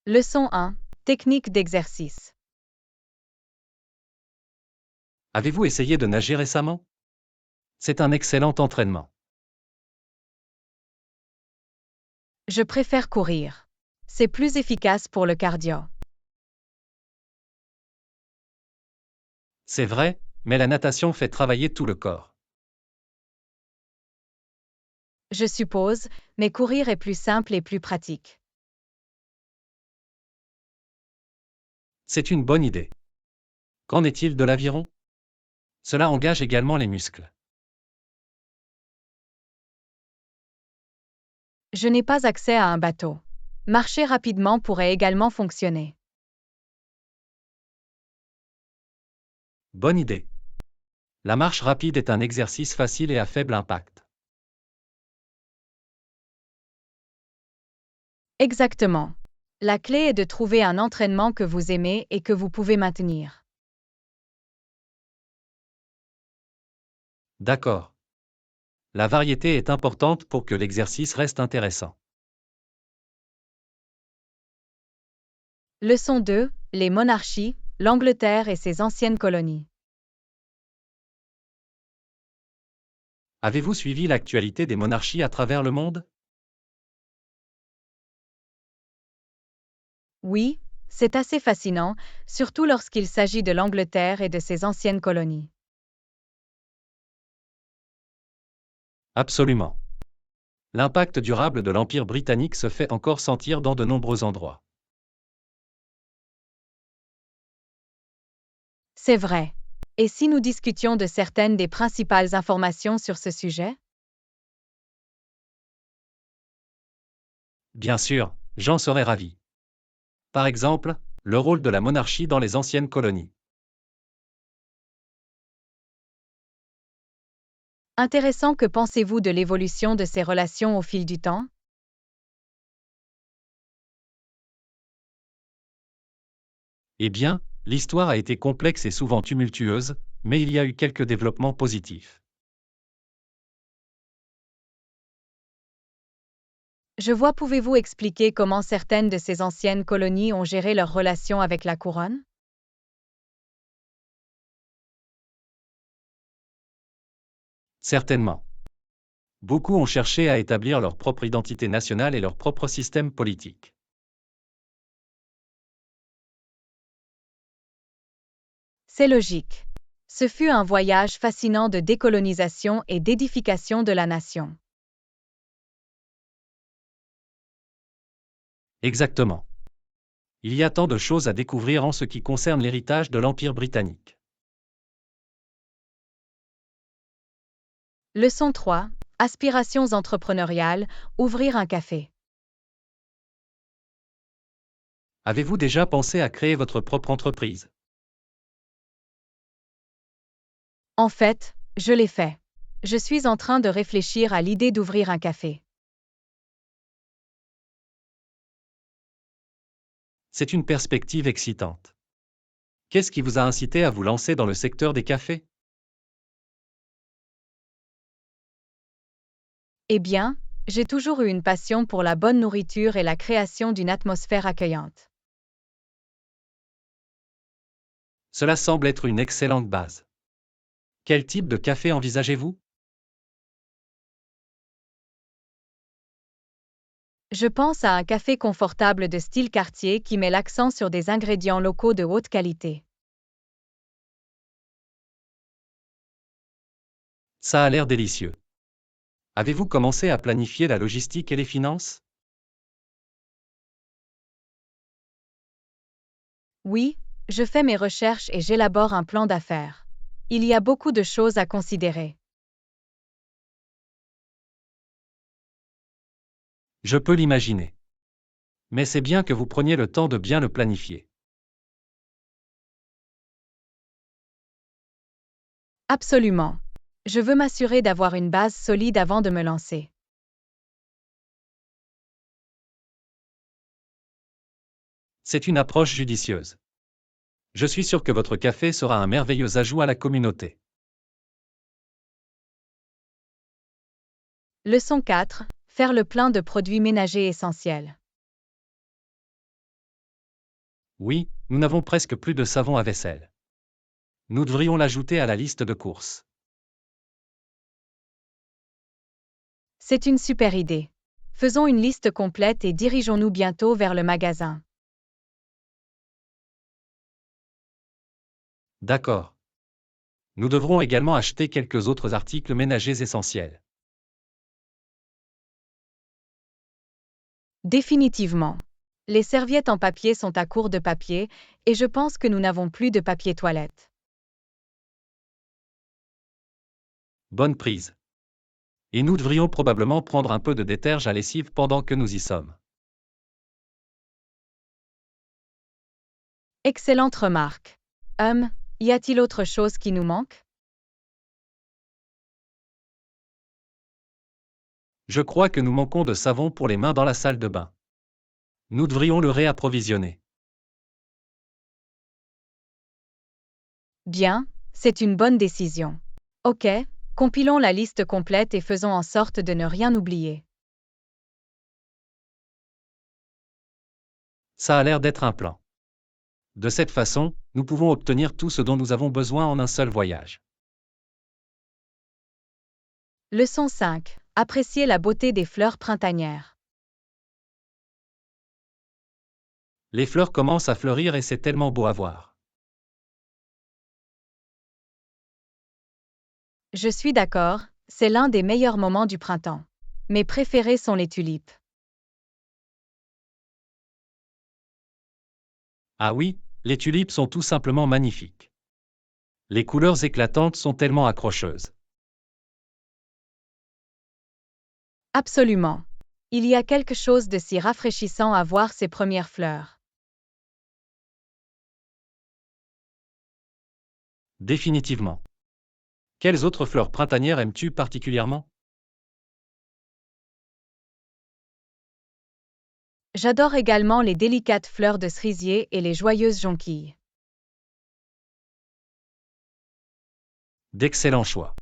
Leçon 1. Technique d'exercice. Avez-vous essayé de nager récemment? C'est un excellent entraînement. Je préfère courir. C'est plus efficace pour le cardio. C'est vrai, mais la natation fait travailler tout le corps. Je suppose, mais courir est plus simple et plus pratique. C'est une bonne idée. Qu'en est-il de l'aviron? Cela engage également les muscles. Je n'ai pas accès à un bateau. Marcher rapidement pourrait également fonctionner. Bonne idée. La marche rapide est un exercice facile et à faible impact. Exactement. La clé est de trouver un entraînement que vous aimez et que vous pouvez maintenir. D'accord. La variété est importante pour que l'exercice reste intéressant. Leçon 2. Les monarchies, l'Angleterre et ses anciennes colonies. Avez-vous suivi l'actualité des monarchies à travers le monde? Oui, c'est assez fascinant, surtout lorsqu'il s'agit de l'Angleterre et de ses anciennes colonies. Absolument. L'impact durable de l'Empire britannique se fait encore sentir dans de nombreux endroits. C'est vrai. Et si nous discutions de certaines des principales informations sur ce sujet? Bien sûr, j'en serais ravi. Par exemple, le rôle de la monarchie dans les anciennes colonies. Intéressant, que pensez-vous de l'évolution de ces relations au fil du temps? Eh bien, l'histoire a été complexe et souvent tumultueuse, mais il y a eu quelques développements positifs. Je vois, pouvez-vous expliquer comment certaines de ces anciennes colonies ont géré leurs relations avec la couronne? Certainement. Beaucoup ont cherché à établir leur propre identité nationale et leur propre système politique. C'est logique. Ce fut un voyage fascinant de décolonisation et d'édification de la nation. Exactement. Il y a tant de choses à découvrir en ce qui concerne l'héritage de l'Empire britannique. Leçon 3. Aspirations entrepreneuriales, ouvrir un café. Avez-vous déjà pensé à créer votre propre entreprise? En fait, je l'ai fait. Je suis en train de réfléchir à l'idée d'ouvrir un café. C'est une perspective excitante. Qu'est-ce qui vous a incité à vous lancer dans le secteur des cafés? Eh bien, j'ai toujours eu une passion pour la bonne nourriture et la création d'une atmosphère accueillante. Cela semble être une excellente base. Quel type de café envisagez-vous? Je pense à un café confortable de style quartier qui met l'accent sur des ingrédients locaux de haute qualité. Ça a l'air délicieux. Avez-vous commencé à planifier la logistique et les finances? Oui, je fais mes recherches et j'élabore un plan d'affaires. Il y a beaucoup de choses à considérer. Je peux l'imaginer. Mais c'est bien que vous preniez le temps de bien le planifier. Absolument. Je veux m'assurer d'avoir une base solide avant de me lancer. C'est une approche judicieuse. Je suis sûr que votre café sera un merveilleux ajout à la communauté. Leçon 4. Faire le plein de produits ménagers essentiels. Oui, nous n'avons presque plus de savon à vaisselle. Nous devrions l'ajouter à la liste de courses. C'est une super idée. Faisons une liste complète et dirigeons-nous bientôt vers le magasin. D'accord. Nous devrons également acheter quelques autres articles ménagers essentiels. Définitivement. Les serviettes en papier sont à court de papier, et je pense que nous n'avons plus de papier toilette. Bonne prise. Et nous devrions probablement prendre un peu de déterge à lessive pendant que nous y sommes. Excellente remarque. Y a-t-il autre chose qui nous manque? Je crois que nous manquons de savon pour les mains dans la salle de bain. Nous devrions le réapprovisionner. Bien, c'est une bonne décision. Ok, compilons la liste complète et faisons en sorte de ne rien oublier. Ça a l'air d'être un plan. De cette façon, nous pouvons obtenir tout ce dont nous avons besoin en un seul voyage. Leçon 5. Apprécier la beauté des fleurs printanières. Les fleurs commencent à fleurir et c'est tellement beau à voir. Je suis d'accord, c'est l'un des meilleurs moments du printemps. Mes préférés sont les tulipes. Ah oui, les tulipes sont tout simplement magnifiques. Les couleurs éclatantes sont tellement accrocheuses. Absolument. Il y a quelque chose de si rafraîchissant à voir ces premières fleurs. Définitivement. Quelles autres fleurs printanières aimes-tu particulièrement? J'adore également les délicates fleurs de cerisier et les joyeuses jonquilles. D'excellents choix.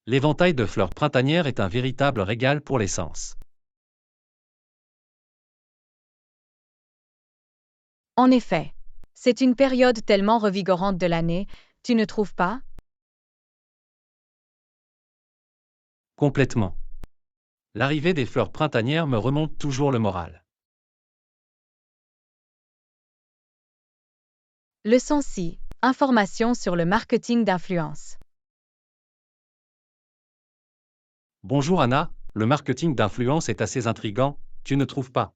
L'éventail de fleurs printanières est un véritable régal pour les sens. En effet, c'est une période tellement revigorante de l'année, tu ne trouves pas? Complètement. L'arrivée des fleurs printanières me remonte toujours le moral. Leçon 6. Information sur le marketing d'influence. Bonjour Anna, le marketing d'influence est assez intrigant, tu ne trouves pas?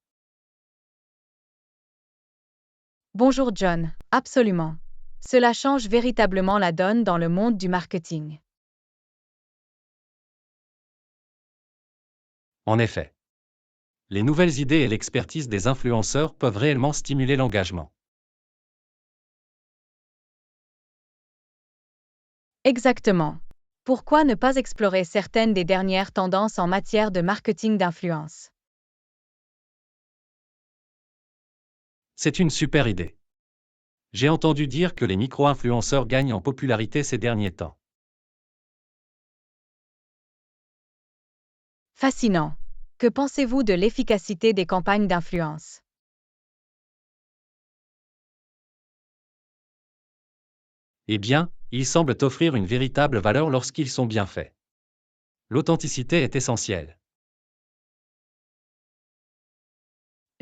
Bonjour John, absolument. Cela change véritablement la donne dans le monde du marketing. En effet. Les nouvelles idées et l'expertise des influenceurs peuvent réellement stimuler l'engagement. Exactement. Pourquoi ne pas explorer certaines des dernières tendances en matière de marketing d'influence? C'est une super idée. J'ai entendu dire que les micro-influenceurs gagnent en popularité ces derniers temps. Fascinant. Que pensez-vous de l'efficacité des campagnes d'influence? Eh bien, ils semblent offrir une véritable valeur lorsqu'ils sont bien faits. L'authenticité est essentielle.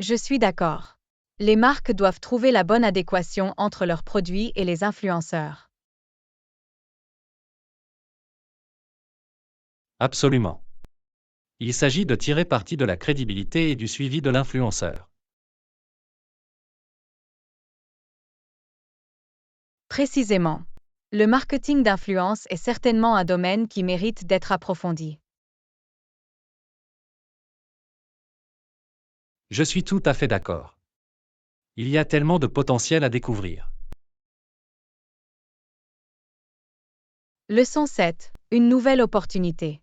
Je suis d'accord. Les marques doivent trouver la bonne adéquation entre leurs produits et les influenceurs. Absolument. Il s'agit de tirer parti de la crédibilité et du suivi de l'influenceur. Précisément. Le marketing d'influence est certainement un domaine qui mérite d'être approfondi. Je suis tout à fait d'accord. Il y a tellement de potentiel à découvrir. Leçon 7. Une nouvelle opportunité.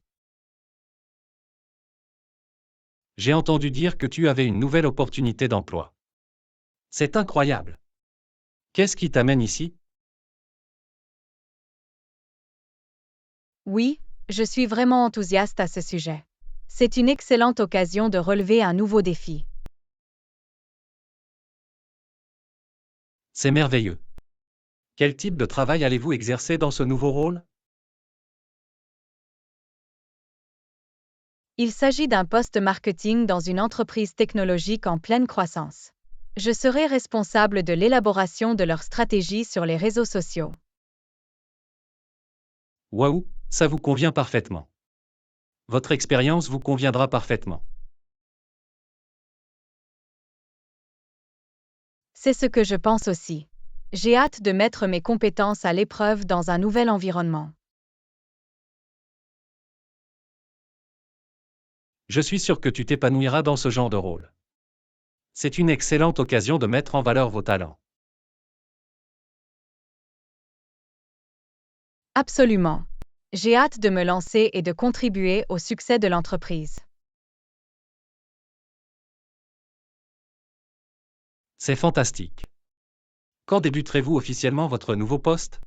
J'ai entendu dire que tu avais une nouvelle opportunité d'emploi. C'est incroyable. Qu'est-ce qui t'amène ici? Oui, je suis vraiment enthousiaste à ce sujet. C'est une excellente occasion de relever un nouveau défi. C'est merveilleux. Quel type de travail allez-vous exercer dans ce nouveau rôle? Il s'agit d'un poste marketing dans une entreprise technologique en pleine croissance. Je serai responsable de l'élaboration de leur stratégie sur les réseaux sociaux. Waouh, ça vous convient parfaitement. Votre expérience vous conviendra parfaitement. C'est ce que je pense aussi. J'ai hâte de mettre mes compétences à l'épreuve dans un nouvel environnement. Je suis sûr que tu t'épanouiras dans ce genre de rôle. C'est une excellente occasion de mettre en valeur vos talents. Absolument. J'ai hâte de me lancer et de contribuer au succès de l'entreprise. C'est fantastique. Quand débuterez-vous officiellement votre nouveau poste?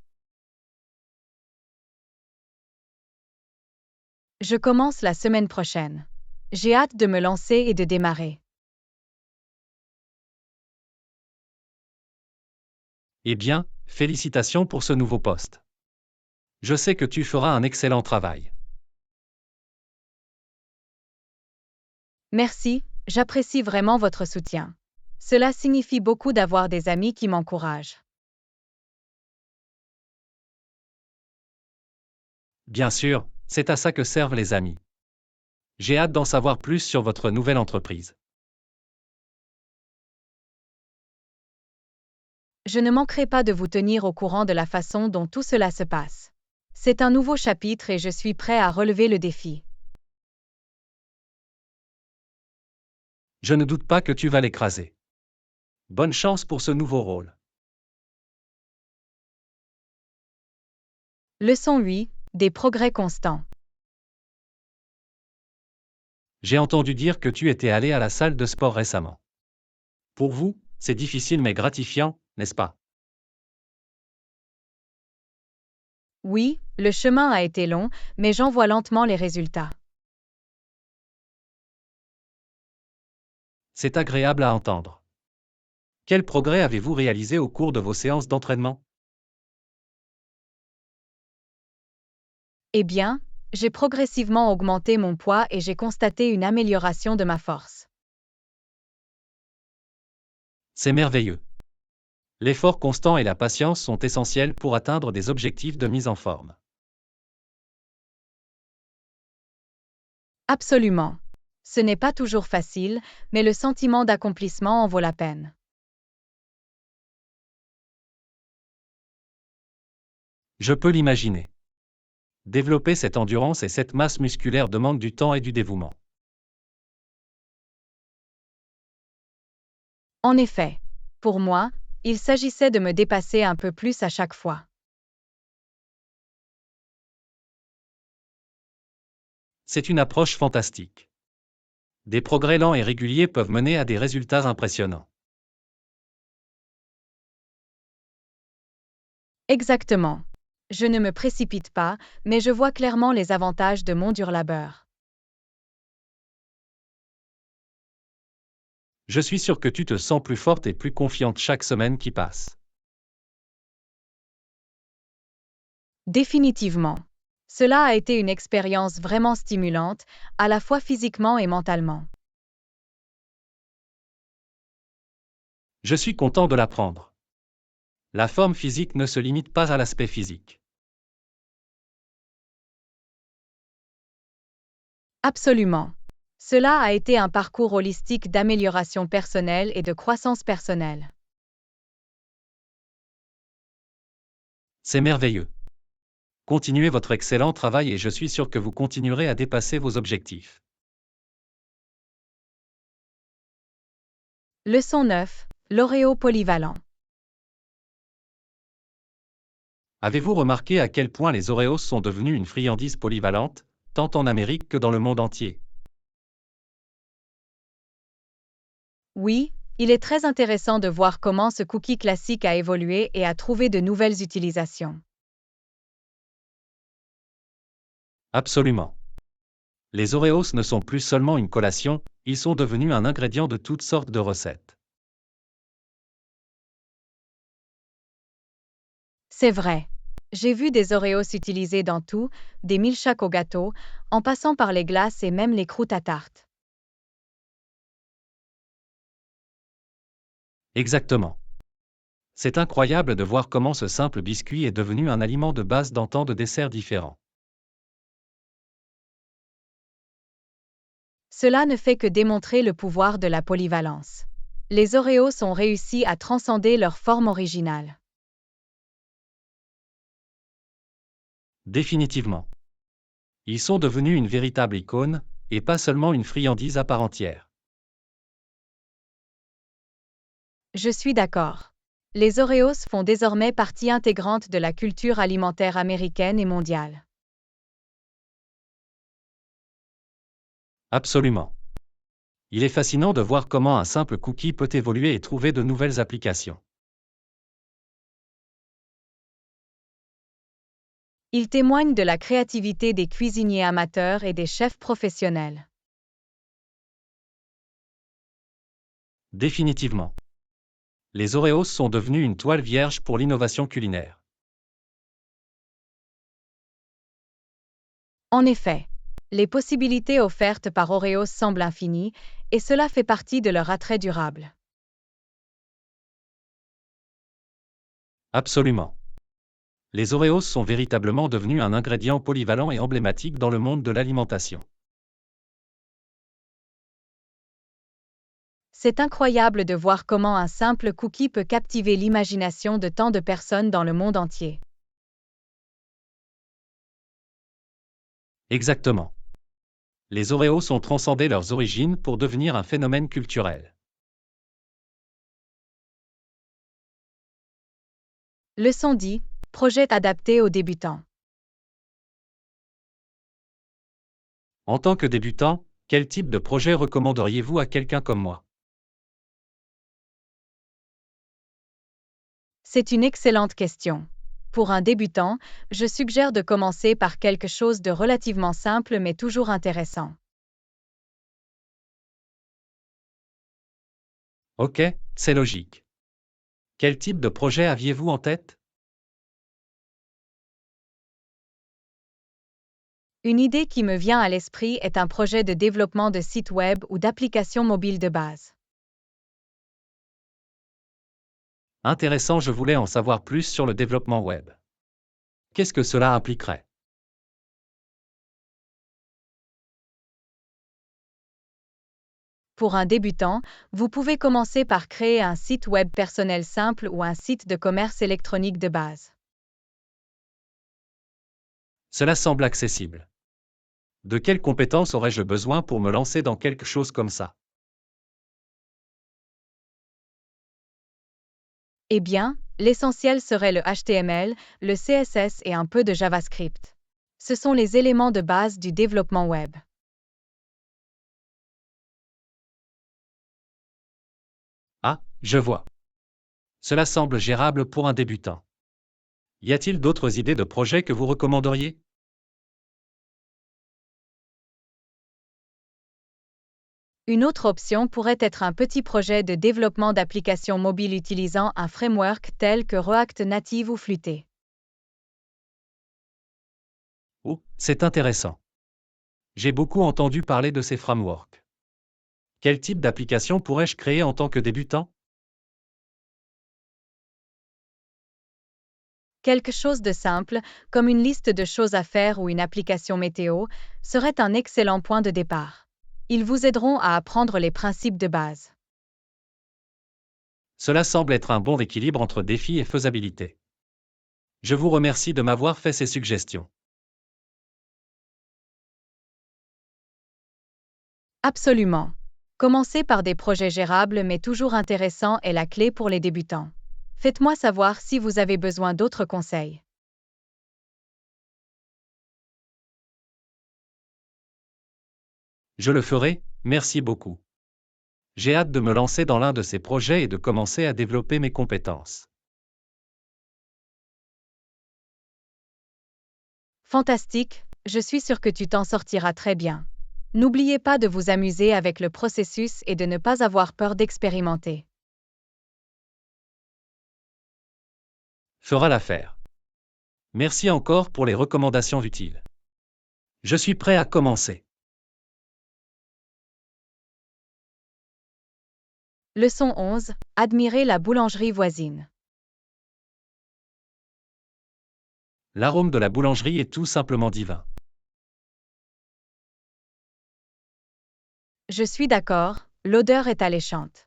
Je commence la semaine prochaine. J'ai hâte de me lancer et de démarrer. Eh bien, félicitations pour ce nouveau poste. Je sais que tu feras un excellent travail. Merci, j'apprécie vraiment votre soutien. Cela signifie beaucoup d'avoir des amis qui m'encouragent. Bien sûr, c'est à ça que servent les amis. J'ai hâte d'en savoir plus sur votre nouvelle entreprise. Je ne manquerai pas de vous tenir au courant de la façon dont tout cela se passe. C'est un nouveau chapitre et je suis prêt à relever le défi. Je ne doute pas que tu vas l'écraser. Bonne chance pour ce nouveau rôle. Leçon 8. Des progrès constants. J'ai entendu dire que tu étais allé à la salle de sport récemment. Pour vous, c'est difficile mais gratifiant, n'est-ce pas? Oui, le chemin a été long, mais j'en vois lentement les résultats. C'est agréable à entendre. Quel progrès avez-vous réalisé au cours de vos séances d'entraînement? Eh bien, j'ai progressivement augmenté mon poids et j'ai constaté une amélioration de ma force. C'est merveilleux. L'effort constant et la patience sont essentiels pour atteindre des objectifs de mise en forme. Absolument. Ce n'est pas toujours facile, mais le sentiment d'accomplissement en vaut la peine. Je peux l'imaginer. Développer cette endurance et cette masse musculaire demande du temps et du dévouement. En effet, pour moi, il s'agissait de me dépasser un peu plus à chaque fois. C'est une approche fantastique. Des progrès lents et réguliers peuvent mener à des résultats impressionnants. Exactement. Je ne me précipite pas, mais je vois clairement les avantages de mon dur labeur. Je suis sûr que tu te sens plus forte et plus confiante chaque semaine qui passe. Définitivement. Cela a été une expérience vraiment stimulante, à la fois physiquement et mentalement. Je suis content de l'apprendre. La forme physique ne se limite pas à l'aspect physique. Absolument. Cela a été un parcours holistique d'amélioration personnelle et de croissance personnelle. C'est merveilleux. Continuez votre excellent travail et je suis sûr que vous continuerez à dépasser vos objectifs. Leçon 9. L'Oreo polyvalent. Avez-vous remarqué à quel point les Oreos sont devenus une friandise polyvalente, tant en Amérique que dans le monde entier? Oui, il est très intéressant de voir comment ce cookie classique a évolué et a trouvé de nouvelles utilisations. Absolument. Les Oreos ne sont plus seulement une collation, ils sont devenus un ingrédient de toutes sortes de recettes. C'est vrai. J'ai vu des Oreos utilisés dans tout, des milkshakes au gâteau, en passant par les glaces et même les croûtes à tarte. Exactement. C'est incroyable de voir comment ce simple biscuit est devenu un aliment de base dans tant de desserts différents. Cela ne fait que démontrer le pouvoir de la polyvalence. Les Oreos ont réussi à transcender leur forme originale. Définitivement. Ils sont devenus une véritable icône, et pas seulement une friandise à part entière. Je suis d'accord. Les Oreos font désormais partie intégrante de la culture alimentaire américaine et mondiale. Absolument. Il est fascinant de voir comment un simple cookie peut évoluer et trouver de nouvelles applications. Ils témoignent de la créativité des cuisiniers amateurs et des chefs professionnels. Définitivement. Les Oreos sont devenus une toile vierge pour l'innovation culinaire. En effet, les possibilités offertes par Oreos semblent infinies, et cela fait partie de leur attrait durable. Absolument. Les Oreos sont véritablement devenus un ingrédient polyvalent et emblématique dans le monde de l'alimentation. C'est incroyable de voir comment un simple cookie peut captiver l'imagination de tant de personnes dans le monde entier. Exactement. Les Oreos ont transcendé leurs origines pour devenir un phénomène culturel. Leçon 10. Projet adapté aux débutants. En tant que débutant, quel type de projet recommanderiez-vous à quelqu'un comme moi? C'est une excellente question. Pour un débutant, je suggère de commencer par quelque chose de relativement simple mais toujours intéressant. Ok, c'est logique. Quel type de projet aviez-vous en tête? Une idée qui me vient à l'esprit est un projet de développement de site web ou d'application mobile de base. Intéressant, je voulais en savoir plus sur le développement web. Qu'est-ce que cela impliquerait? Pour un débutant, vous pouvez commencer par créer un site web personnel simple ou un site de commerce électronique de base. Cela semble accessible. De quelles compétences aurais-je besoin pour me lancer dans quelque chose comme ça? Eh bien, l'essentiel serait le HTML, le CSS et un peu de JavaScript. Ce sont les éléments de base du développement web. Ah, je vois. Cela semble gérable pour un débutant. Y a-t-il d'autres idées de projets que vous recommanderiez? Une autre option pourrait être un petit projet de développement d'applications mobiles utilisant un framework tel que React Native ou Flutter. Oh, c'est intéressant. J'ai beaucoup entendu parler de ces frameworks. Quel type d'application pourrais-je créer en tant que débutant? Quelque chose de simple, comme une liste de choses à faire ou une application météo, serait un excellent point de départ. Ils vous aideront à apprendre les principes de base. Cela semble être un bon équilibre entre défi et faisabilité. Je vous remercie de m'avoir fait ces suggestions. Absolument. Commencer par des projets gérables mais toujours intéressants est la clé pour les débutants. Faites-moi savoir si vous avez besoin d'autres conseils. Je le ferai, merci beaucoup. J'ai hâte de me lancer dans l'un de ces projets et de commencer à développer mes compétences. Fantastique, je suis sûre que tu t'en sortiras très bien. N'oubliez pas de vous amuser avec le processus et de ne pas avoir peur d'expérimenter. Fera l'affaire. Merci encore pour les recommandations utiles. Je suis prêt à commencer. Leçon 11. Admirez la boulangerie voisine. L'arôme de la boulangerie est tout simplement divin. Je suis d'accord, l'odeur est alléchante.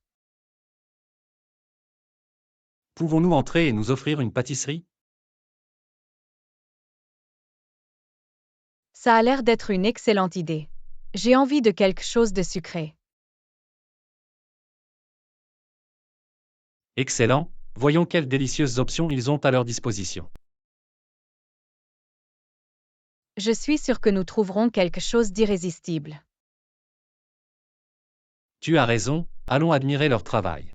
Pouvons-nous entrer et nous offrir une pâtisserie? Ça a l'air d'être une excellente idée. J'ai envie de quelque chose de sucré. Excellent, voyons quelles délicieuses options ils ont à leur disposition. Je suis sûre que nous trouverons quelque chose d'irrésistible. Tu as raison, allons admirer leur travail.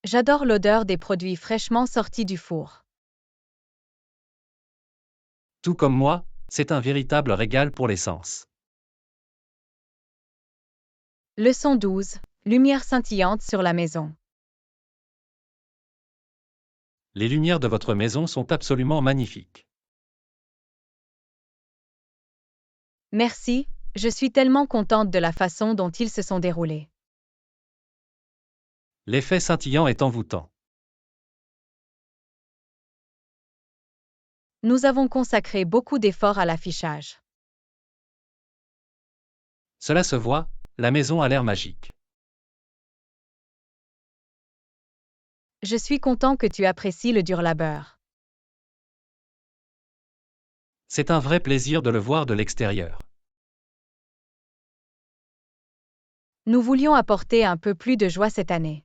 J'adore l'odeur des produits fraîchement sortis du four. Tout comme moi, c'est un véritable régal pour les sens. Leçon 12. Lumière scintillante sur la maison. Les lumières de votre maison sont absolument magnifiques. Merci, je suis tellement contente de la façon dont ils se sont déroulés. L'effet scintillant est envoûtant. Nous avons consacré beaucoup d'efforts à l'affichage. Cela se voit, la maison a l'air magique. Je suis content que tu apprécies le dur labeur. C'est un vrai plaisir de le voir de l'extérieur. Nous voulions apporter un peu plus de joie cette année.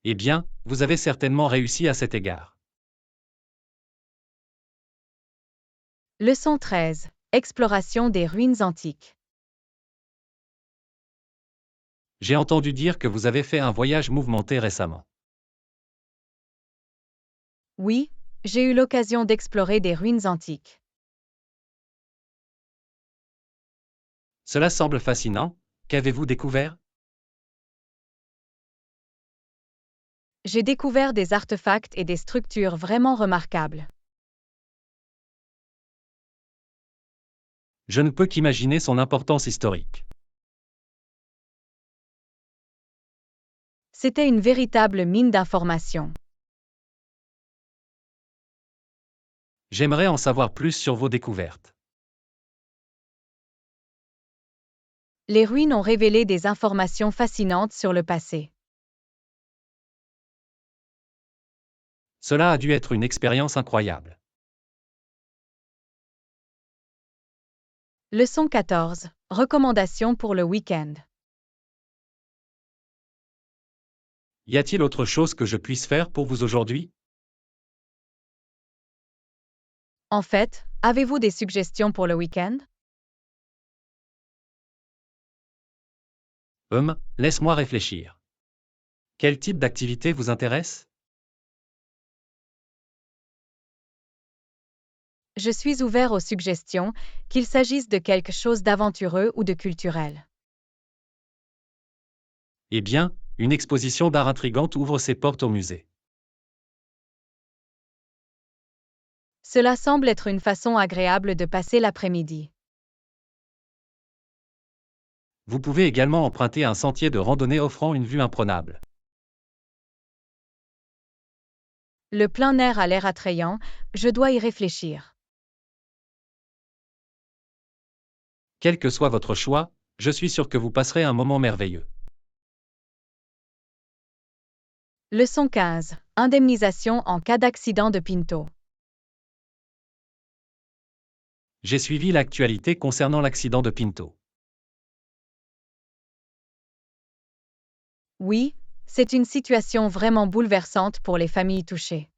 Eh bien, vous avez certainement réussi à cet égard. Leçon 13. Exploration des ruines antiques. J'ai entendu dire que vous avez fait un voyage mouvementé récemment. Oui, j'ai eu l'occasion d'explorer des ruines antiques. Cela semble fascinant. Qu'avez-vous découvert? J'ai découvert des artefacts et des structures vraiment remarquables. Je ne peux qu'imaginer son importance historique. C'était une véritable mine d'informations. J'aimerais en savoir plus sur vos découvertes. Les ruines ont révélé des informations fascinantes sur le passé. Cela a dû être une expérience incroyable. Leçon 14. Recommandations pour le week-end. Y a-t-il autre chose que je puisse faire pour vous aujourd'hui? En fait, avez-vous des suggestions pour le week-end? Laisse-moi réfléchir. Quel type d'activité vous intéresse? Je suis ouvert aux suggestions, qu'il s'agisse de quelque chose d'aventureux ou de culturel. Eh bien, une exposition d'art intrigante ouvre ses portes au musée. Cela semble être une façon agréable de passer l'après-midi. Vous pouvez également emprunter un sentier de randonnée offrant une vue imprenable. Le plein air a l'air attrayant, je dois y réfléchir. Quel que soit votre choix, je suis sûr que vous passerez un moment merveilleux. Leçon 15. Indemnisation en cas d'accident de Pinto. J'ai suivi l'actualité concernant l'accident de Pinto. Oui, c'est une situation vraiment bouleversante pour les familles touchées.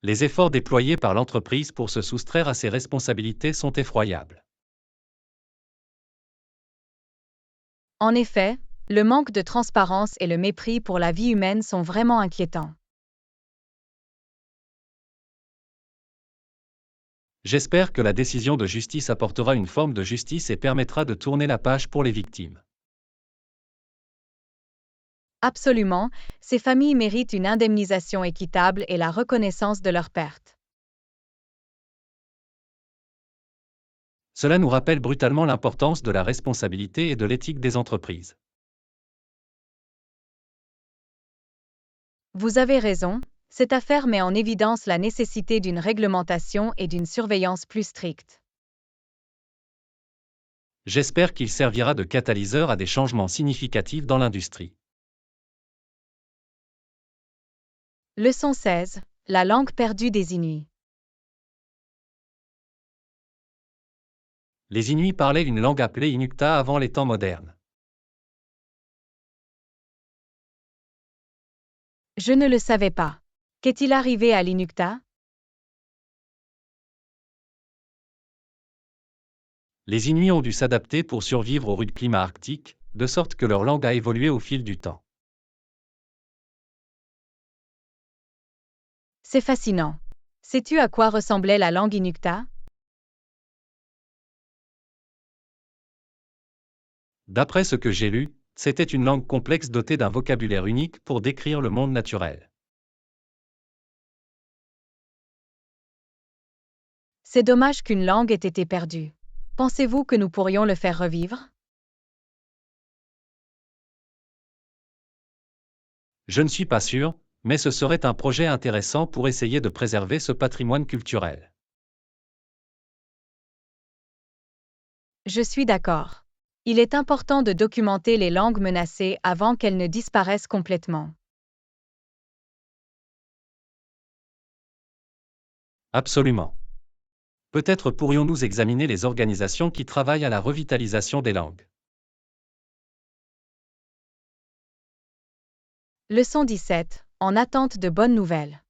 Les efforts déployés par l'entreprise pour se soustraire à ses responsabilités sont effroyables. En effet, le manque de transparence et le mépris pour la vie humaine sont vraiment inquiétants. J'espère que la décision de justice apportera une forme de justice et permettra de tourner la page pour les victimes. Absolument, ces familles méritent une indemnisation équitable et la reconnaissance de leurs pertes. Cela nous rappelle brutalement l'importance de la responsabilité et de l'éthique des entreprises. Vous avez raison, cette affaire met en évidence la nécessité d'une réglementation et d'une surveillance plus stricte. J'espère qu'il servira de catalyseur à des changements significatifs dans l'industrie. Leçon 16. La langue perdue des Inuits. Les Inuits parlaient une langue appelée Inukta avant les temps modernes. Je ne le savais pas. Qu'est-il arrivé à l'Inukta? Les Inuits ont dû s'adapter pour survivre au rude climat arctique, de sorte que leur langue a évolué au fil du temps. C'est fascinant. Sais-tu à quoi ressemblait la langue Inukta? D'après ce que j'ai lu, c'était une langue complexe dotée d'un vocabulaire unique pour décrire le monde naturel. C'est dommage qu'une langue ait été perdue. Pensez-vous que nous pourrions le faire revivre? Je ne suis pas sûr, mais ce serait un projet intéressant pour essayer de préserver ce patrimoine culturel. Je suis d'accord. Il est important de documenter les langues menacées avant qu'elles ne disparaissent complètement. Absolument. Peut-être pourrions-nous examiner les organisations qui travaillent à la revitalisation des langues. Leçon 17. En attente de bonnes nouvelles.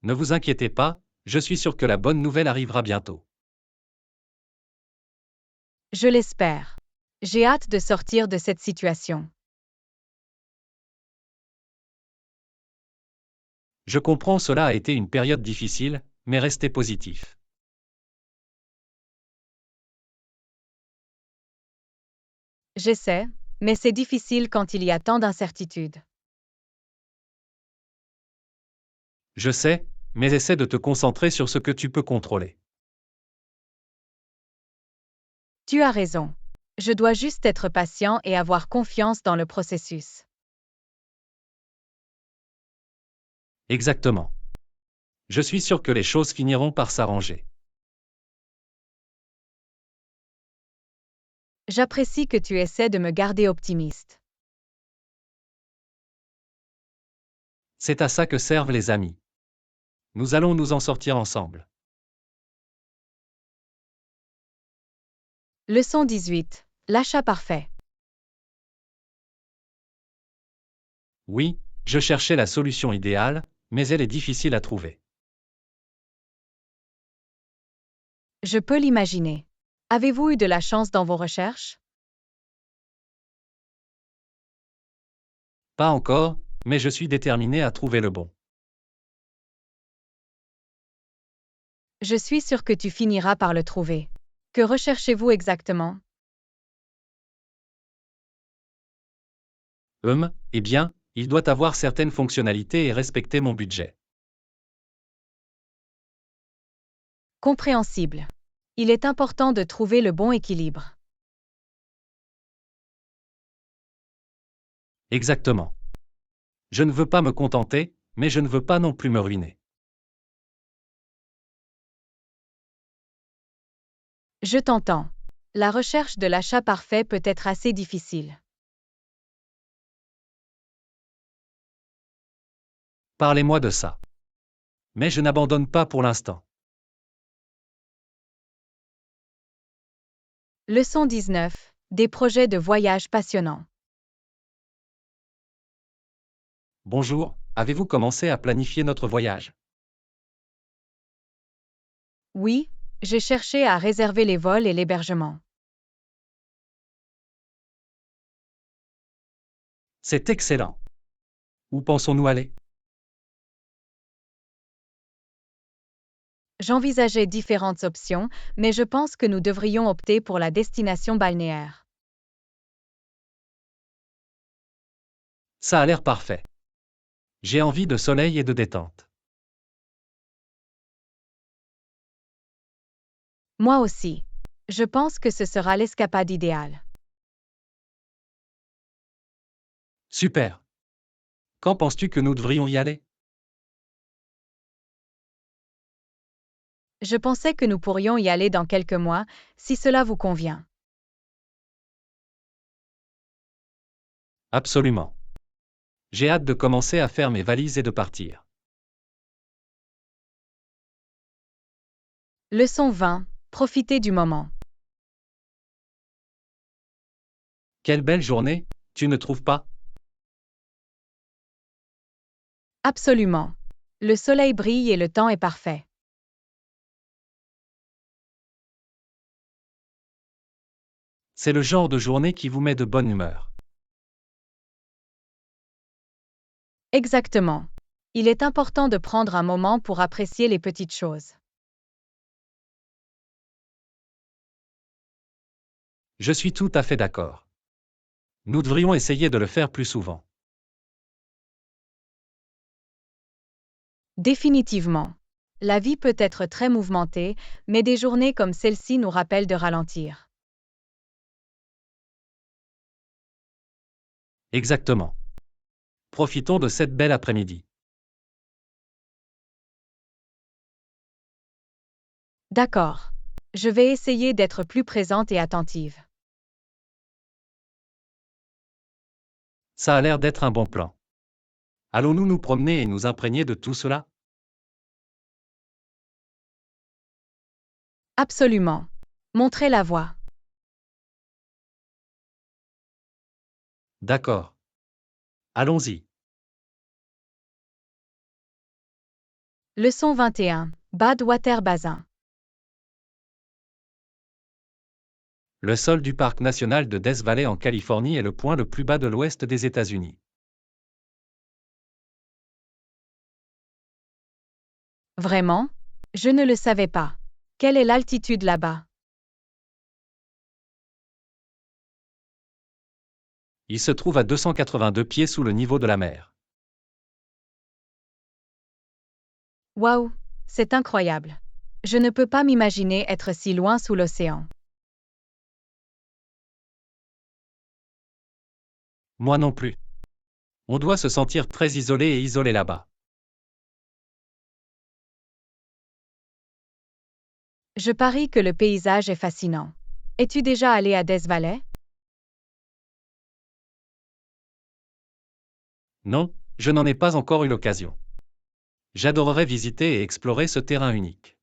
Ne vous inquiétez pas, je suis sûr que la bonne nouvelle arrivera bientôt. Je l'espère. J'ai hâte de sortir de cette situation. Je comprends, cela a été une période difficile, mais restez positif. J'essaie, mais c'est difficile quand il y a tant d'incertitudes. Je sais, mais essaie de te concentrer sur ce que tu peux contrôler. Tu as raison. Je dois juste être patient et avoir confiance dans le processus. Exactement. Je suis sûr que les choses finiront par s'arranger. J'apprécie que tu essaies de me garder optimiste. C'est à ça que servent les amis. Nous allons nous en sortir ensemble. Leçon 18. L'achat parfait. Oui, je cherchais la solution idéale, mais elle est difficile à trouver. Je peux l'imaginer. Avez-vous eu de la chance dans vos recherches? Pas encore, mais je suis déterminé à trouver le bon. Je suis sûr que tu finiras par le trouver. Que recherchez-vous exactement? Eh bien, il doit avoir certaines fonctionnalités et respecter mon budget. Compréhensible. Il est important de trouver le bon équilibre. Exactement. Je ne veux pas me contenter, mais je ne veux pas non plus me ruiner. Je t'entends. La recherche de l'achat parfait peut être assez difficile. Parlez-moi de ça. Mais je n'abandonne pas pour l'instant. Leçon 19. Des projets de voyage passionnants. Bonjour, avez-vous commencé à planifier notre voyage? Oui, j'ai cherché à réserver les vols et l'hébergement. C'est excellent. Où pensons-nous aller? J'envisageais différentes options, mais je pense que nous devrions opter pour la destination balnéaire. Ça a l'air parfait. J'ai envie de soleil et de détente. Moi aussi. Je pense que ce sera l'escapade idéale. Super. Quand penses-tu que nous devrions y aller? Je pensais que nous pourrions y aller dans quelques mois, si cela vous convient. Absolument. J'ai hâte de commencer à faire mes valises et de partir. Leçon 20. Profitez du moment. Quelle belle journée, tu ne trouves pas? Absolument. Le soleil brille et le temps est parfait. C'est le genre de journée qui vous met de bonne humeur. Exactement. Il est important de prendre un moment pour apprécier les petites choses. Je suis tout à fait d'accord. Nous devrions essayer de le faire plus souvent. Définitivement. La vie peut être très mouvementée, mais des journées comme celle-ci nous rappellent de ralentir. Exactement. Profitons de cette belle après-midi. D'accord. Je vais essayer d'être plus présente et attentive. Ça a l'air d'être un bon plan. Allons-nous nous promener et nous imprégner de tout cela? Absolument. Montrez la voie. D'accord. Allons-y. Leçon 21. Badwater Basin. Le sol du parc national de Death Valley en Californie est le point le plus bas de l'ouest des États-Unis. Vraiment? Je ne le savais pas. Quelle est l'altitude là-bas? Il se trouve à 282 pieds sous le niveau de la mer. Waouh, c'est incroyable. Je ne peux pas m'imaginer être si loin sous l'océan. Moi non plus. On doit se sentir très isolé et isolé là-bas. Je parie que le paysage est fascinant. Es-tu déjà allé à Death Valley? Non, je n'en ai pas encore eu l'occasion. J'adorerais visiter et explorer ce terrain unique.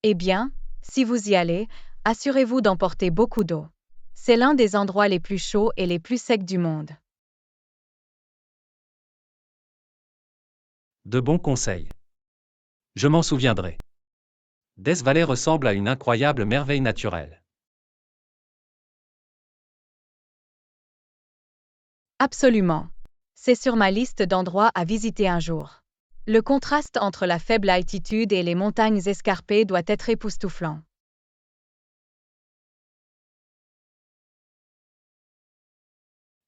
Eh bien, si vous y allez, assurez-vous d'emporter beaucoup d'eau. C'est l'un des endroits les plus chauds et les plus secs du monde. De bons conseils. Je m'en souviendrai. Death Valley ressemble à une incroyable merveille naturelle. Absolument. C'est sur ma liste d'endroits à visiter un jour. Le contraste entre la faible altitude et les montagnes escarpées doit être époustouflant.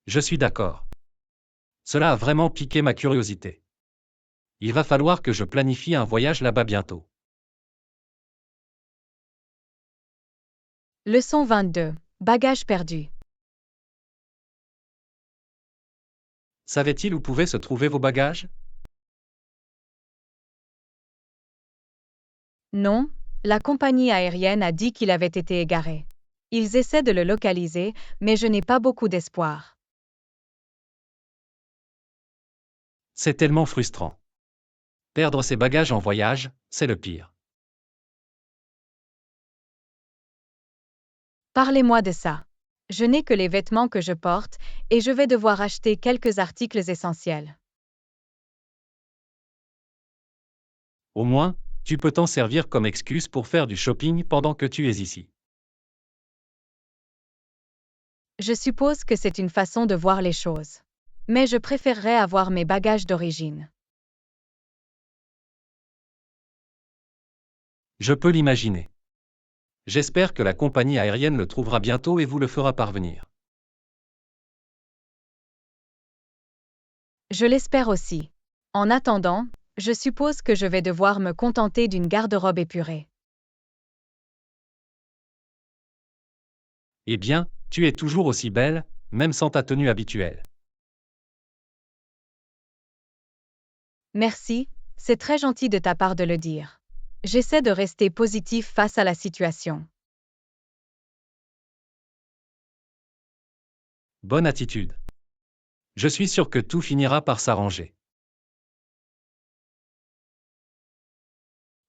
Je suis d'accord. Cela a vraiment piqué ma curiosité. Il va falloir que je planifie un voyage là-bas bientôt. Leçon 22. Bagages perdus. Savait-il où pouvaient se trouver vos bagages? Non, la compagnie aérienne a dit qu'il avait été égaré. Ils essaient de le localiser, mais je n'ai pas beaucoup d'espoir. C'est tellement frustrant. Perdre ses bagages en voyage, c'est le pire. Parlez-moi de ça. Je n'ai que les vêtements que je porte, et je vais devoir acheter quelques articles essentiels. Au moins, tu peux t'en servir comme excuse pour faire du shopping pendant que tu es ici. Je suppose que c'est une façon de voir les choses. Mais je préférerais avoir mes bagages d'origine. Je peux l'imaginer. J'espère que la compagnie aérienne le trouvera bientôt et vous le fera parvenir. Je l'espère aussi. En attendant, je suppose que je vais devoir me contenter d'une garde-robe épurée. Eh bien, tu es toujours aussi belle, même sans ta tenue habituelle. Merci, c'est très gentil de ta part de le dire. J'essaie de rester positif face à la situation. Bonne attitude. Je suis sûr que tout finira par s'arranger.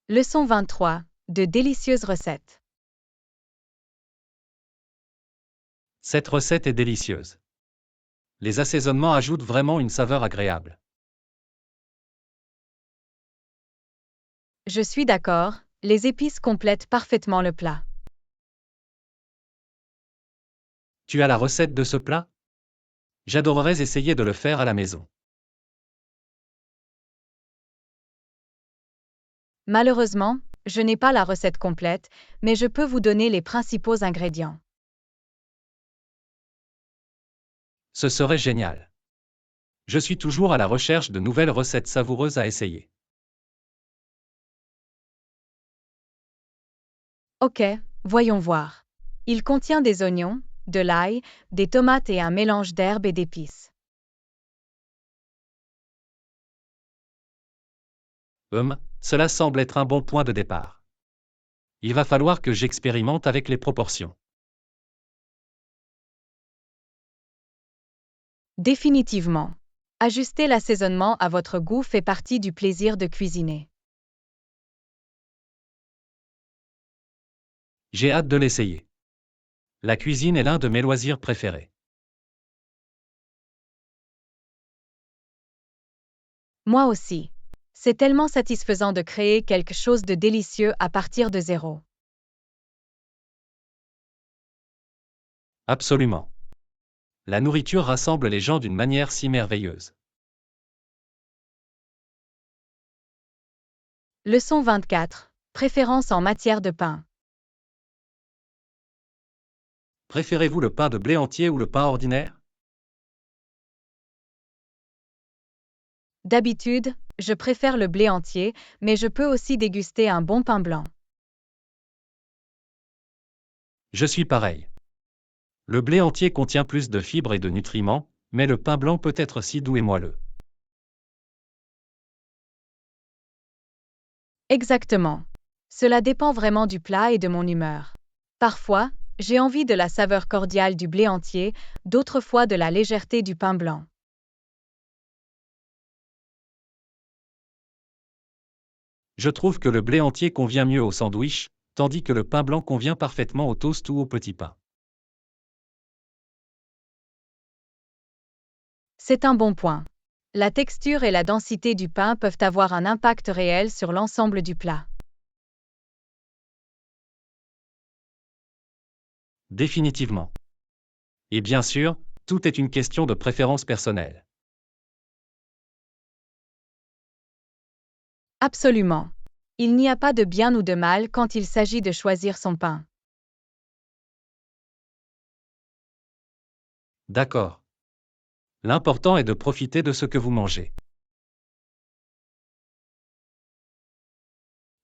Leçon 23. De délicieuses recettes. Cette recette est délicieuse. Les assaisonnements ajoutent vraiment une saveur agréable. Je suis d'accord, les épices complètent parfaitement le plat. Tu as la recette de ce plat? J'adorerais essayer de le faire à la maison. Malheureusement, je n'ai pas la recette complète, mais je peux vous donner les principaux ingrédients. Ce serait génial. Je suis toujours à la recherche de nouvelles recettes savoureuses à essayer. Ok, voyons voir. Il contient des oignons, de l'ail, des tomates et un mélange d'herbes et d'épices. Cela semble être un bon point de départ. Il va falloir que j'expérimente avec les proportions. Définitivement. Ajuster l'assaisonnement à votre goût fait partie du plaisir de cuisiner. J'ai hâte de l'essayer. La cuisine est l'un de mes loisirs préférés. Moi aussi. C'est tellement satisfaisant de créer quelque chose de délicieux à partir de zéro. Absolument. La nourriture rassemble les gens d'une manière si merveilleuse. Leçon 24. Préférence en matière de pain. Préférez-vous le pain de blé entier ou le pain ordinaire? D'habitude, je préfère le blé entier, mais je peux aussi déguster un bon pain blanc. Je suis pareil. Le blé entier contient plus de fibres et de nutriments, mais le pain blanc peut être si doux et moelleux. Exactement. Cela dépend vraiment du plat et de mon humeur. Parfois, j'ai envie de la saveur cordiale du blé entier, d'autres fois de la légèreté du pain blanc. Je trouve que le blé entier convient mieux au sandwich, tandis que le pain blanc convient parfaitement au toast ou au petit pain. C'est un bon point. La texture et la densité du pain peuvent avoir un impact réel sur l'ensemble du plat. Définitivement. Et bien sûr, tout est une question de préférence personnelle. Absolument. Il n'y a pas de bien ou de mal quand il s'agit de choisir son pain. D'accord. L'important est de profiter de ce que vous mangez.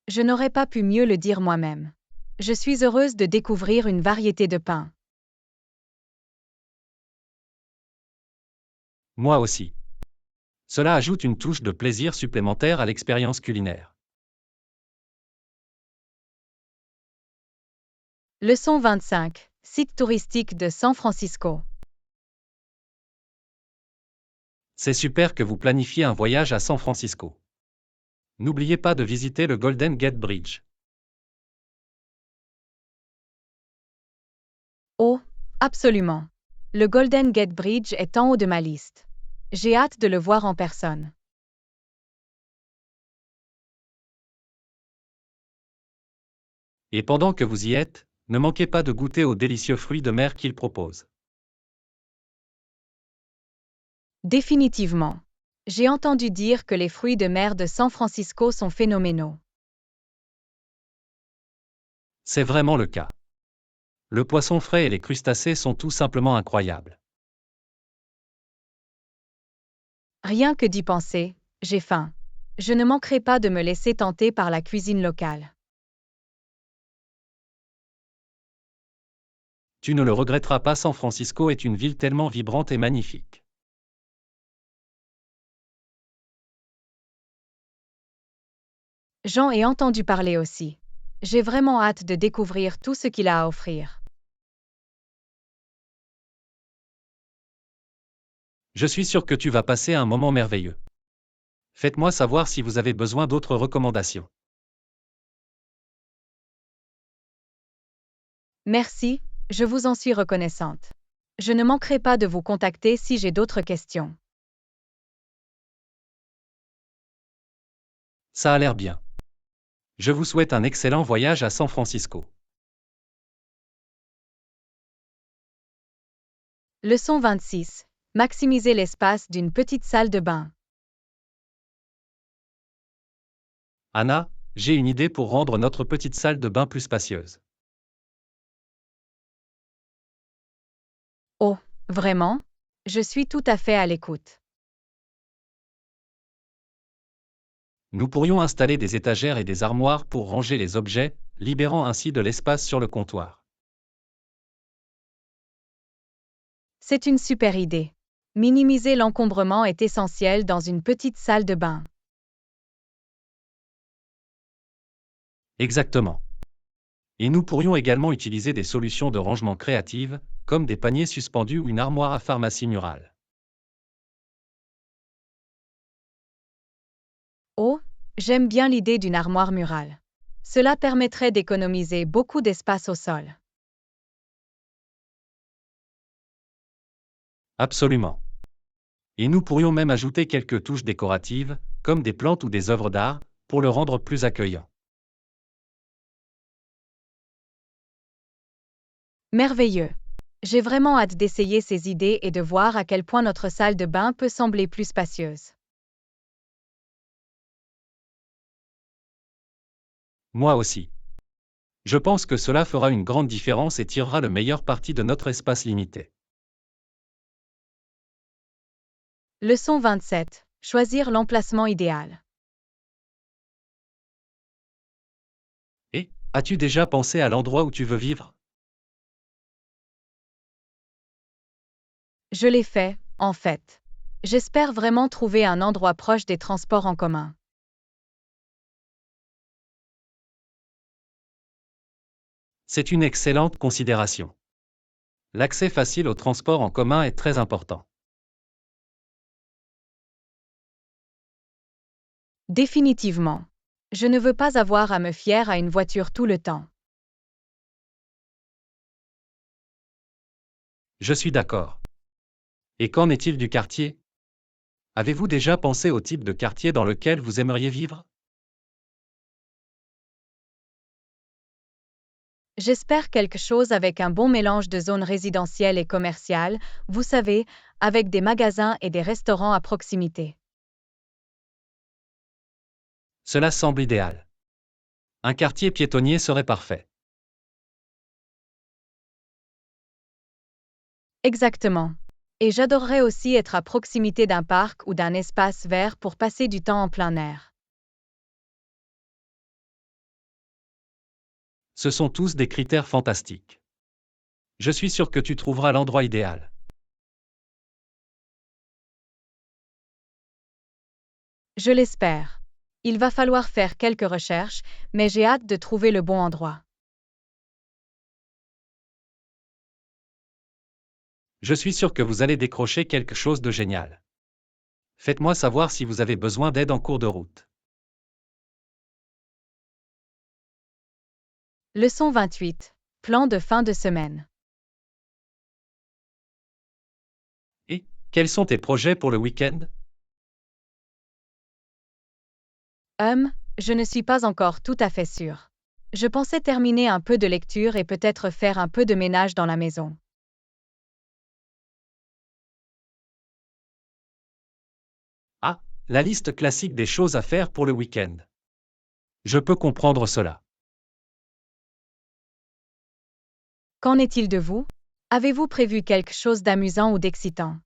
Je n'aurais pas pu mieux le dire moi-même. Je suis heureuse de découvrir une variété de pains. Moi aussi. Cela ajoute une touche de plaisir supplémentaire à l'expérience culinaire. Leçon 25. Site touristique de San Francisco. C'est super que vous planifiez un voyage à San Francisco. N'oubliez pas de visiter le Golden Gate Bridge. Oh, absolument. Le Golden Gate Bridge est en haut de ma liste. J'ai hâte de le voir en personne. Et pendant que vous y êtes, ne manquez pas de goûter aux délicieux fruits de mer qu'il propose. Définitivement. J'ai entendu dire que les fruits de mer de San Francisco sont phénoménaux. C'est vraiment le cas. Le poisson frais et les crustacés sont tout simplement incroyables. Rien que d'y penser, j'ai faim. Je ne manquerai pas de me laisser tenter par la cuisine locale. Tu ne le regretteras pas, San Francisco est une ville tellement vibrante et magnifique. J'en ai entendu parler aussi. J'ai vraiment hâte de découvrir tout ce qu'il a à offrir. Je suis sûr que tu vas passer un moment merveilleux. Faites-moi savoir si vous avez besoin d'autres recommandations. Merci, je vous en suis reconnaissante. Je ne manquerai pas de vous contacter si j'ai d'autres questions. Ça a l'air bien. Je vous souhaite un excellent voyage à San Francisco. Leçon 26. Maximiser l'espace d'une petite salle de bain. Anna, j'ai une idée pour rendre notre petite salle de bain plus spacieuse. Oh, vraiment? Je suis tout à fait à l'écoute. Nous pourrions installer des étagères et des armoires pour ranger les objets, libérant ainsi de l'espace sur le comptoir. C'est une super idée. Minimiser l'encombrement est essentiel dans une petite salle de bain. Exactement. Et nous pourrions également utiliser des solutions de rangement créatives, comme des paniers suspendus ou une armoire à pharmacie murale. Oh, j'aime bien l'idée d'une armoire murale. Cela permettrait d'économiser beaucoup d'espace au sol. Absolument. Et nous pourrions même ajouter quelques touches décoratives, comme des plantes ou des œuvres d'art, pour le rendre plus accueillant. Merveilleux. J'ai vraiment hâte d'essayer ces idées et de voir à quel point notre salle de bain peut sembler plus spacieuse. Moi aussi. Je pense que cela fera une grande différence et tirera le meilleur parti de notre espace limité. Leçon 27. Choisir l'emplacement idéal. Et, as-tu déjà pensé à l'endroit où tu veux vivre? Je l'ai fait, en fait. J'espère vraiment trouver un endroit proche des transports en commun. C'est une excellente considération. L'accès facile aux transports en commun est très important. Définitivement. Je ne veux pas avoir à me fier à une voiture tout le temps. Je suis d'accord. Et qu'en est-il du quartier? Avez-vous déjà pensé au type de quartier dans lequel vous aimeriez vivre? J'espère quelque chose avec un bon mélange de zones résidentielles et commerciales, vous savez, avec des magasins et des restaurants à proximité. Cela semble idéal. Un quartier piétonnier serait parfait. Exactement. Et j'adorerais aussi être à proximité d'un parc ou d'un espace vert pour passer du temps en plein air. Ce sont tous des critères fantastiques. Je suis sûr que tu trouveras l'endroit idéal. Je l'espère. Il va falloir faire quelques recherches, mais j'ai hâte de trouver le bon endroit. Je suis sûr que vous allez décrocher quelque chose de génial. Faites-moi savoir si vous avez besoin d'aide en cours de route. Leçon 28. Plan de fin de semaine. Et, quels sont tes projets pour le week-end? Je ne suis pas encore tout à fait sûre. Je pensais terminer un peu de lecture et peut-être faire un peu de ménage dans la maison. Ah, la liste classique des choses à faire pour le week-end. Je peux comprendre cela. Qu'en est-il de vous? Avez-vous prévu quelque chose d'amusant ou d'excitant?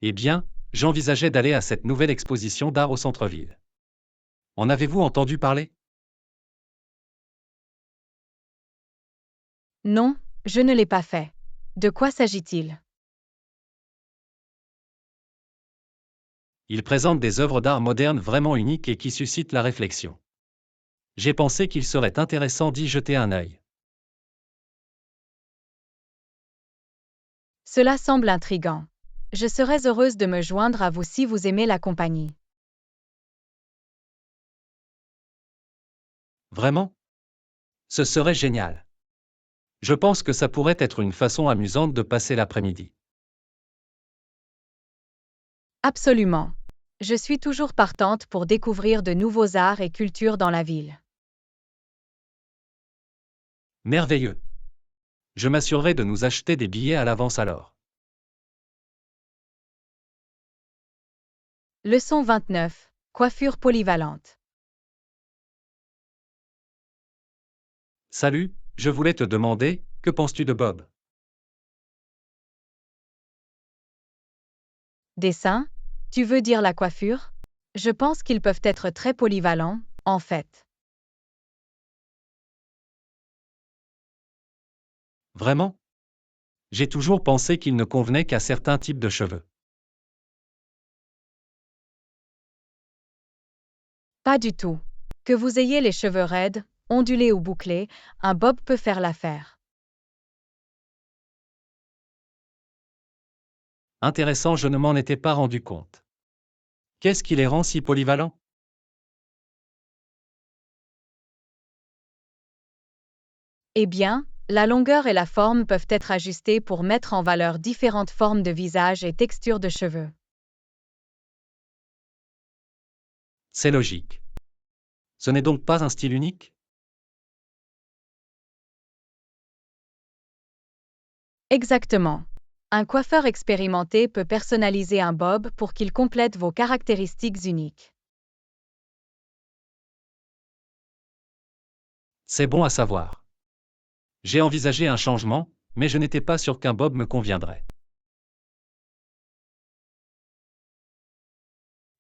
Eh bien, j'envisageais d'aller à cette nouvelle exposition d'art au centre-ville. En avez-vous entendu parler? Non, je ne l'ai pas fait. De quoi s'agit-il? Il présente des œuvres d'art modernes vraiment uniques et qui suscitent la réflexion. J'ai pensé qu'il serait intéressant d'y jeter un œil. Cela semble intriguant. Je serais heureuse de me joindre à vous si vous aimez la compagnie. Vraiment? Ce serait génial. Je pense que ça pourrait être une façon amusante de passer l'après-midi. Absolument. Je suis toujours partante pour découvrir de nouveaux arts et cultures dans la ville. Merveilleux. Je m'assurerai de nous acheter des billets à l'avance alors. Leçon 29. Coiffure polyvalente. Salut, je voulais te demander, que penses-tu de Bob? Dessin? Tu veux dire la coiffure? Je pense qu'ils peuvent être très polyvalents, en fait. Vraiment? J'ai toujours pensé qu'il ne convenait qu'à certains types de cheveux. Pas du tout. Que vous ayez les cheveux raides, ondulés ou bouclés, un bob peut faire l'affaire. Intéressant, je ne m'en étais pas rendu compte. Qu'est-ce qui les rend si polyvalents? Eh bien, la longueur et la forme peuvent être ajustées pour mettre en valeur différentes formes de visage et textures de cheveux. C'est logique. Ce n'est donc pas un style unique? Exactement. Un coiffeur expérimenté peut personnaliser un bob pour qu'il complète vos caractéristiques uniques. C'est bon à savoir. J'ai envisagé un changement, mais je n'étais pas sûr qu'un bob me conviendrait.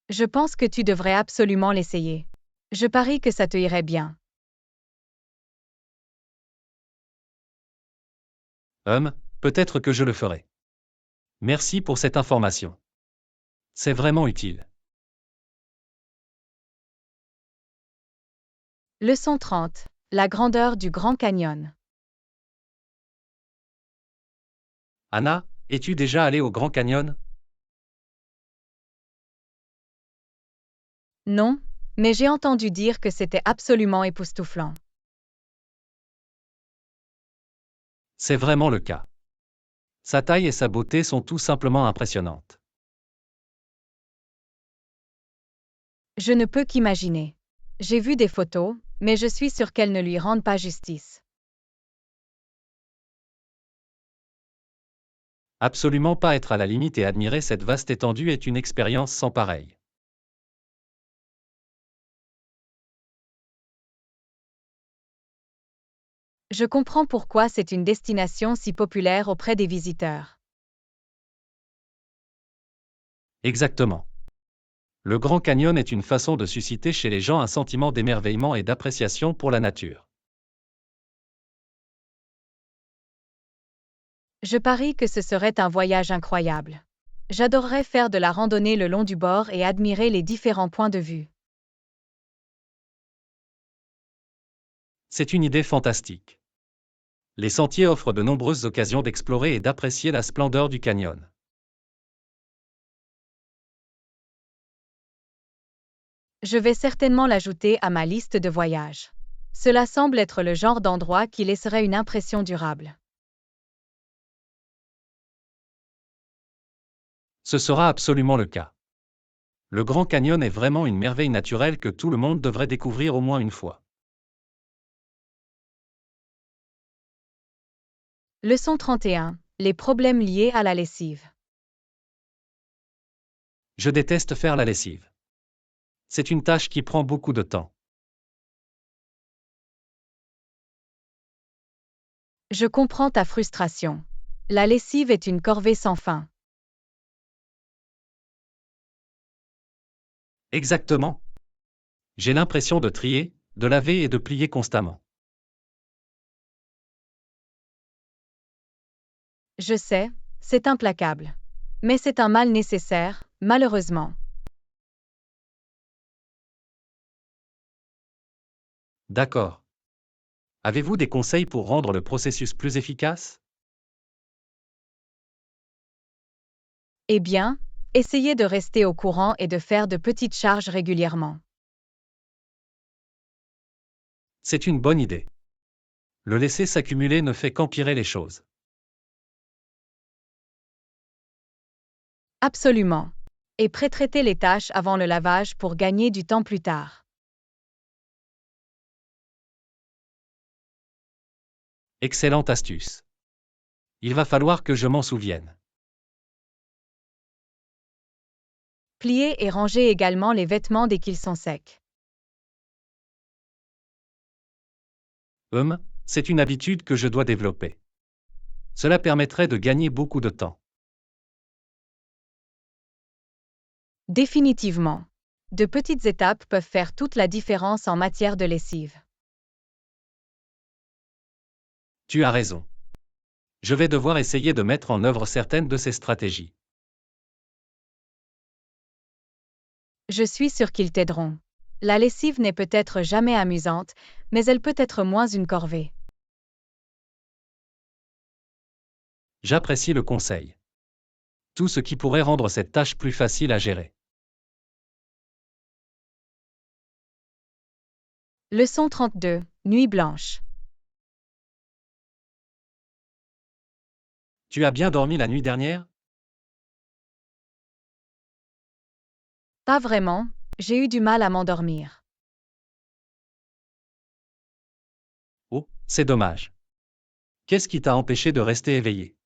Je pense que tu devrais absolument l'essayer. Je parie que ça te irait bien. Peut-être que je le ferai. Merci pour cette information. C'est vraiment utile. Leçon 30. La grandeur du Grand Canyon. Anna, es-tu déjà allée au Grand Canyon? Non, mais j'ai entendu dire que c'était absolument époustouflant. C'est vraiment le cas. Sa taille et sa beauté sont tout simplement impressionnantes. Je ne peux qu'imaginer. J'ai vu des photos, mais je suis sûre qu'elles ne lui rendent pas justice. Absolument pas, être à la limite et admirer cette vaste étendue est une expérience sans pareille. Je comprends pourquoi c'est une destination si populaire auprès des visiteurs. Exactement. Le Grand Canyon est une façon de susciter chez les gens un sentiment d'émerveillement et d'appréciation pour la nature. Je parie que ce serait un voyage incroyable. J'adorerais faire de la randonnée le long du bord et admirer les différents points de vue. C'est une idée fantastique. Les sentiers offrent de nombreuses occasions d'explorer et d'apprécier la splendeur du canyon. Je vais certainement l'ajouter à ma liste de voyages. Cela semble être le genre d'endroit qui laisserait une impression durable. Ce sera absolument le cas. Le Grand Canyon est vraiment une merveille naturelle que tout le monde devrait découvrir au moins une fois. Leçon 31. Les problèmes liés à la lessive. Je déteste faire la lessive. C'est une tâche qui prend beaucoup de temps. Je comprends ta frustration. La lessive est une corvée sans fin. Exactement. J'ai l'impression de trier, de laver et de plier constamment. Je sais, c'est implacable. Mais c'est un mal nécessaire, malheureusement. D'accord. Avez-vous des conseils pour rendre le processus plus efficace? Eh bien, essayez de rester au courant et de faire de petites charges régulièrement. C'est une bonne idée. Le laisser s'accumuler ne fait qu'empirer les choses. Absolument. Et pré-traitez les tâches avant le lavage pour gagner du temps plus tard. Excellente astuce. Il va falloir que je m'en souvienne. Pliez et rangez également les vêtements dès qu'ils sont secs. C'est une habitude que je dois développer. Cela permettrait de gagner beaucoup de temps. Définitivement. De petites étapes peuvent faire toute la différence en matière de lessive. Tu as raison. Je vais devoir essayer de mettre en œuvre certaines de ces stratégies. Je suis sûre qu'ils t'aideront. La lessive n'est peut-être jamais amusante, mais elle peut être moins une corvée. J'apprécie le conseil. Tout ce qui pourrait rendre cette tâche plus facile à gérer. Leçon 32. Nuit blanche. Tu as bien dormi la nuit dernière? Pas vraiment, j'ai eu du mal à m'endormir. Oh, c'est dommage. Qu'est-ce qui t'a empêché de rester éveillé?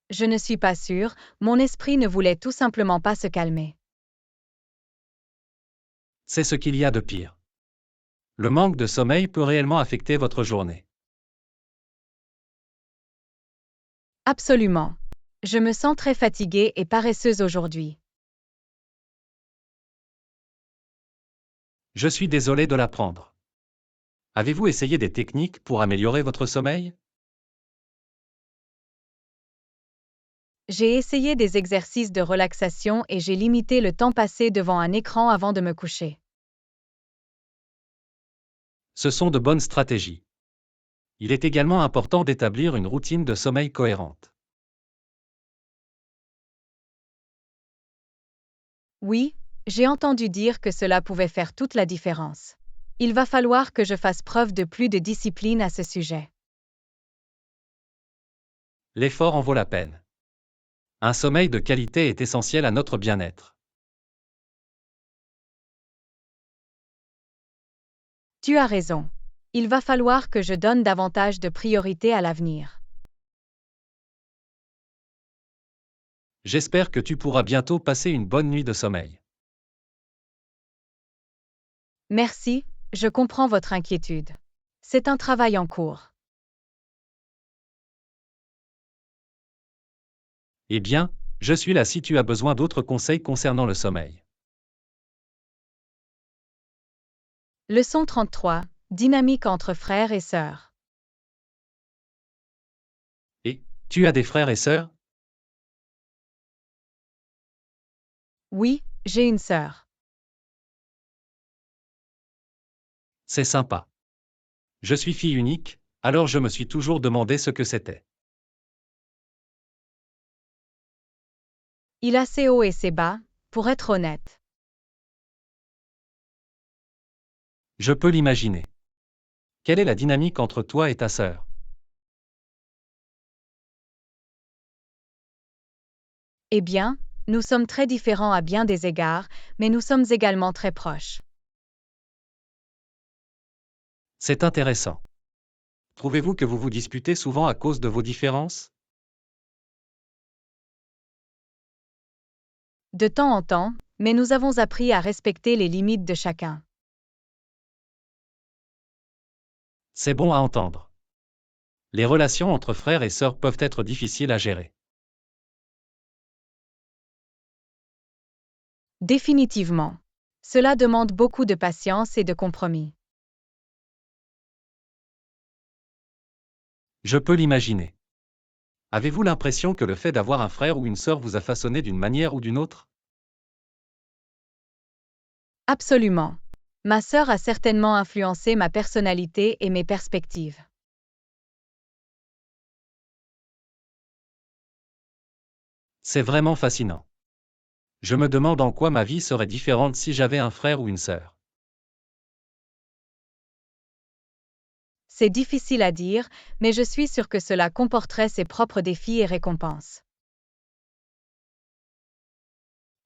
Je ne suis pas sûre, mon esprit ne voulait tout simplement pas se calmer. C'est ce qu'il y a de pire. Le manque de sommeil peut réellement affecter votre journée. Absolument. Je me sens très fatiguée et paresseuse aujourd'hui. Je suis désolé de l'apprendre. Avez-vous essayé des techniques pour améliorer votre sommeil? J'ai essayé des exercices de relaxation et j'ai limité le temps passé devant un écran avant de me coucher. Ce sont de bonnes stratégies. Il est également important d'établir une routine de sommeil cohérente. Oui, j'ai entendu dire que cela pouvait faire toute la différence. Il va falloir que je fasse preuve de plus de discipline à ce sujet. L'effort en vaut la peine. Un sommeil de qualité est essentiel à notre bien-être. Tu as raison. Il va falloir que je donne davantage de priorité à l'avenir. J'espère que tu pourras bientôt passer une bonne nuit de sommeil. Merci, je comprends votre inquiétude. C'est un travail en cours. Eh bien, je suis là si tu as besoin d'autres conseils concernant le sommeil. Leçon 33. Dynamique entre frères et sœurs. Et, tu as des frères et sœurs? Oui, j'ai une sœur. C'est sympa. Je suis fille unique, alors je me suis toujours demandé ce que c'était. Il a ses hauts et ses bas, pour être honnête. Je peux l'imaginer. Quelle est la dynamique entre toi et ta sœur? Eh bien, nous sommes très différents à bien des égards, mais nous sommes également très proches. C'est intéressant. Trouvez-vous que vous vous disputez souvent à cause de vos différences? De temps en temps, mais nous avons appris à respecter les limites de chacun. C'est bon à entendre. Les relations entre frères et sœurs peuvent être difficiles à gérer. Définitivement. Cela demande beaucoup de patience et de compromis. Je peux l'imaginer. Avez-vous l'impression que le fait d'avoir un frère ou une sœur vous a façonné d'une manière ou d'une autre? Absolument. Ma sœur a certainement influencé ma personnalité et mes perspectives. C'est vraiment fascinant. Je me demande en quoi ma vie serait différente si j'avais un frère ou une sœur. C'est difficile à dire, mais je suis sûre que cela comporterait ses propres défis et récompenses.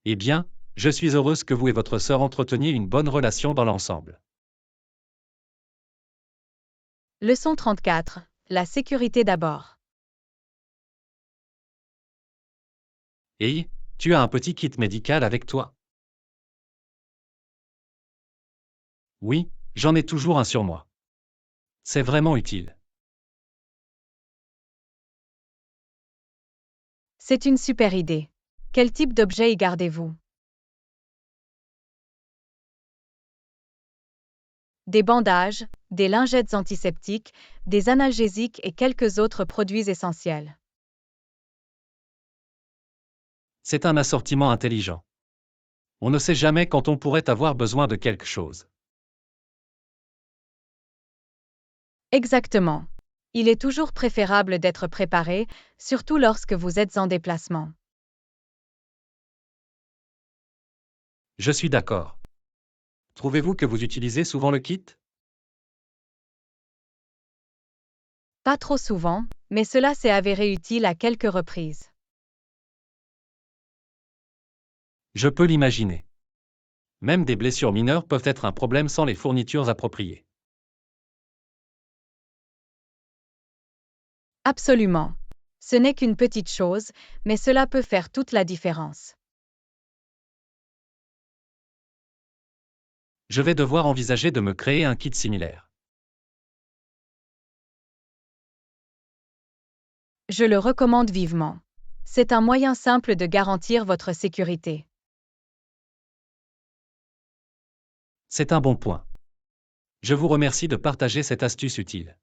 Eh bien, je suis heureuse que vous et votre sœur entreteniez une bonne relation dans l'ensemble. Leçon 34. La sécurité d'abord. Et, tu as un petit kit médical avec toi? Oui, j'en ai toujours un sur moi. C'est vraiment utile. C'est une super idée. Quel type d'objet y gardez-vous? Des bandages, des lingettes antiseptiques, des analgésiques et quelques autres produits essentiels. C'est un assortiment intelligent. On ne sait jamais quand on pourrait avoir besoin de quelque chose. Exactement. Il est toujours préférable d'être préparé, surtout lorsque vous êtes en déplacement. Je suis d'accord. Trouvez-vous que vous utilisez souvent le kit? Pas trop souvent, mais cela s'est avéré utile à quelques reprises. Je peux l'imaginer. Même des blessures mineures peuvent être un problème sans les fournitures appropriées. Absolument. Ce n'est qu'une petite chose, mais cela peut faire toute la différence. Je vais devoir envisager de me créer un kit similaire. Je le recommande vivement. C'est un moyen simple de garantir votre sécurité. C'est un bon point. Je vous remercie de partager cette astuce utile.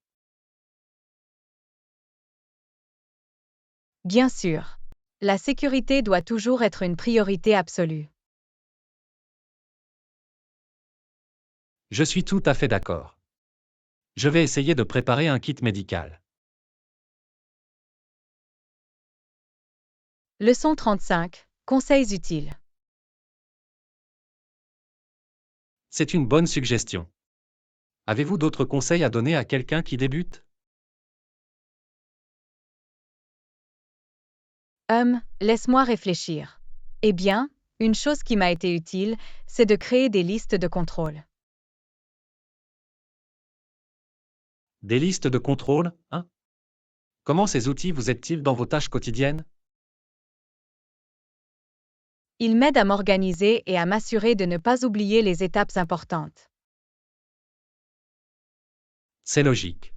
Bien sûr. La sécurité doit toujours être une priorité absolue. Je suis tout à fait d'accord. Je vais essayer de préparer un kit médical. Leçon 35. Conseils utiles. C'est une bonne suggestion. Avez-vous d'autres conseils à donner à quelqu'un qui débute? Laisse-moi réfléchir. Eh bien, une chose qui m'a été utile, c'est de créer des listes de contrôle. Des listes de contrôle, hein? Comment ces outils vous aident-ils dans vos tâches quotidiennes? Ils m'aident à m'organiser et à m'assurer de ne pas oublier les étapes importantes. C'est logique.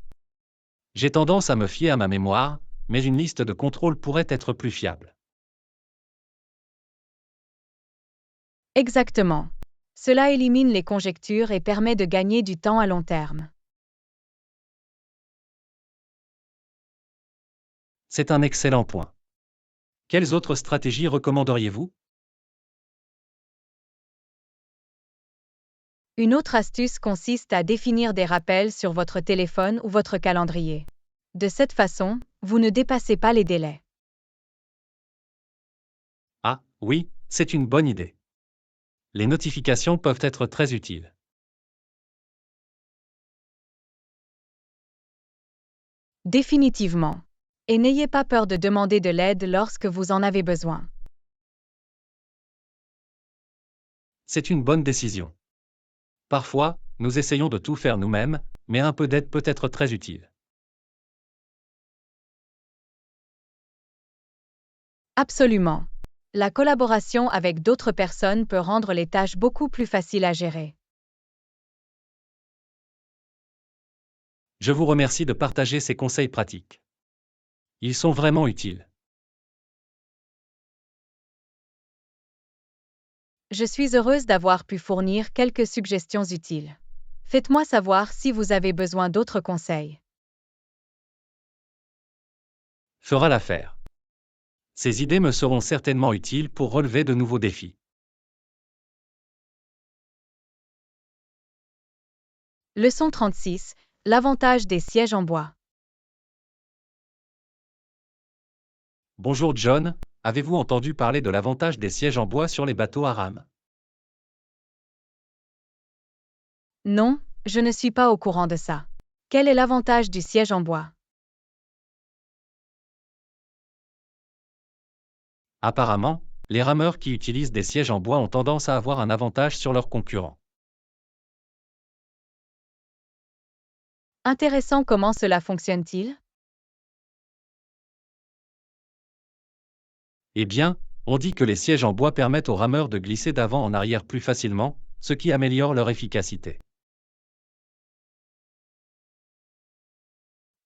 J'ai tendance à me fier à ma mémoire, mais une liste de contrôle pourrait être plus fiable. Exactement. Cela élimine les conjectures et permet de gagner du temps à long terme. C'est un excellent point. Quelles autres stratégies recommanderiez-vous? Une autre astuce consiste à définir des rappels sur votre téléphone ou votre calendrier. De cette façon, vous ne dépassez pas les délais. Ah, oui, c'est une bonne idée. Les notifications peuvent être très utiles. Définitivement. Et n'ayez pas peur de demander de l'aide lorsque vous en avez besoin. C'est une bonne décision. Parfois, nous essayons de tout faire nous-mêmes, mais un peu d'aide peut être très utile. Absolument. La collaboration avec d'autres personnes peut rendre les tâches beaucoup plus faciles à gérer. Je vous remercie de partager ces conseils pratiques. Ils sont vraiment utiles. Je suis heureuse d'avoir pu fournir quelques suggestions utiles. Faites-moi savoir si vous avez besoin d'autres conseils. Fera l'affaire. Ces idées me seront certainement utiles pour relever de nouveaux défis. Leçon 36. L'avantage des sièges en bois. Bonjour John, avez-vous entendu parler de l'avantage des sièges en bois sur les bateaux à rame? Non, je ne suis pas au courant de ça. Quel est l'avantage du siège en bois? Apparemment, les rameurs qui utilisent des sièges en bois ont tendance à avoir un avantage sur leurs concurrents. Intéressant, comment cela fonctionne-t-il? Eh bien, on dit que les sièges en bois permettent aux rameurs de glisser d'avant en arrière plus facilement, ce qui améliore leur efficacité.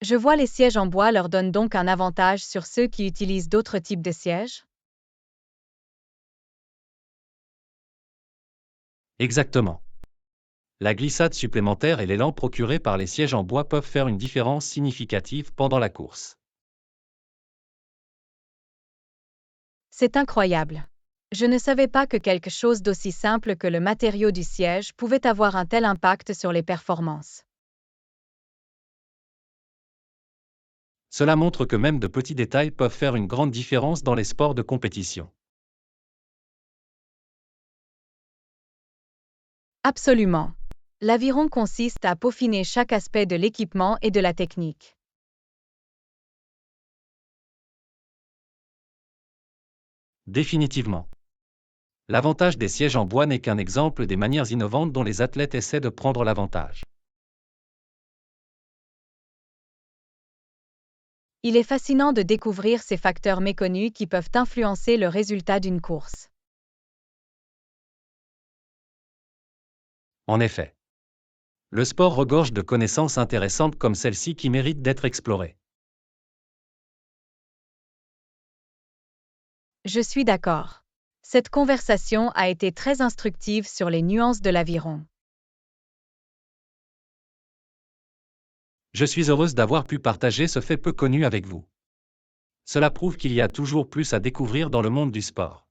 Je vois, les sièges en bois leur donnent donc un avantage sur ceux qui utilisent d'autres types de sièges? Exactement. La glissade supplémentaire et l'élan procuré par les sièges en bois peuvent faire une différence significative pendant la course. C'est incroyable. Je ne savais pas que quelque chose d'aussi simple que le matériau du siège pouvait avoir un tel impact sur les performances. Cela montre que même de petits détails peuvent faire une grande différence dans les sports de compétition. Absolument. L'aviron consiste à peaufiner chaque aspect de l'équipement et de la technique. Définitivement. L'avantage des sièges en bois n'est qu'un exemple des manières innovantes dont les athlètes essaient de prendre l'avantage. Il est fascinant de découvrir ces facteurs méconnus qui peuvent influencer le résultat d'une course. En effet. Le sport regorge de connaissances intéressantes comme celle-ci qui méritent d'être explorées. Je suis d'accord. Cette conversation a été très instructive sur les nuances de l'aviron. Je suis heureuse d'avoir pu partager ce fait peu connu avec vous. Cela prouve qu'il y a toujours plus à découvrir dans le monde du sport.